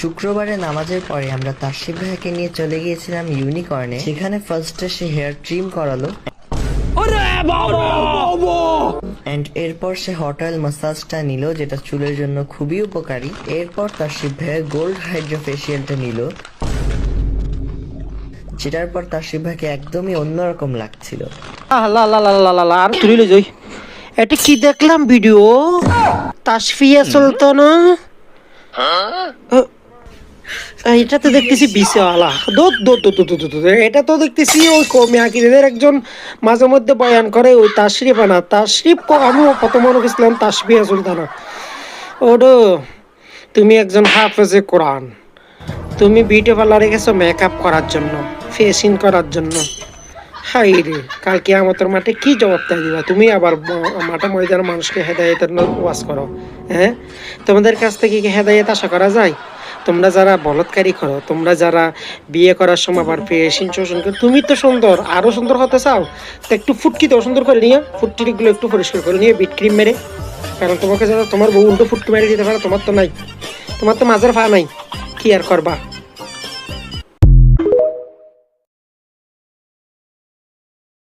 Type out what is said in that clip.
শুক্রবারে নামাজের পরে আমরা তাশরিফ ভাইয়াকে নিয়ে চলে গিয়েছিলাম ইউনিকর্নে। সেখানে ফার্স্টে সে হেয়ার ট্রিম করালো এন্ড এরপর সে হট অয়েল ম্যাসাজটা নিল, যেটা চুলের জন্য খুবই উপকারী। এরপর তাশরিফ ভাইয়া গোল্ড হাইড্রো ফেসিয়ালটা নিল, যেটার পর তাশরিফ ভাইকে একদমই অন্যরকম লাগছিল। আর তুলি লই যাই, এটা কি দেখলাম ভিডিও? তাসফিয়া সুলতানা, এটা তো দেখতেছি বিশালা এটা তো দেখতেছি ওই কমিয়াকিদের একজন মাঝে মধ্যে বয়ান করে ওই তাশরিফ আনা তাশরিফ। আমিও কত মনে করছিলাম তাসফিয়া সুলতানা। ওডো, তুমি একজন হাফেজে কোরআন, তুমি বিউটি পার্লারে গেছো মেকআপ করার জন্য, ফেসিং করার জন্য। হাই রে, কাল কিয়ামতের মাঠে কি জবাব দিবা তুমি? আবার মাঠে ময়দানের মানুষকে হেদায়েতের ওয়াজ করো। হ্যাঁ, তোমাদের কাছ থেকে কি হেদায়েত আশা করা যায়? তোমরা যারা বলৎকারী করো, তোমরা যারা বিয়ে করার সময় আবার ফেসিং শোষণ করো, তুমি তো সুন্দর, আরো সুন্দর হতে চাও তো একটু ফুটকি তো সুন্দর করে নিয়ে, ফুটকিগুলো একটু পরিষ্কার করে নিয়ে বিট ক্রিম মেরে। কারণ তোমাকে যারা তোমার বউ উল্টো ফুটকি মেরে দিতে পারে, তোমার তো নাই, তোমার তো মাজার ফা নাই, কি আর করবা?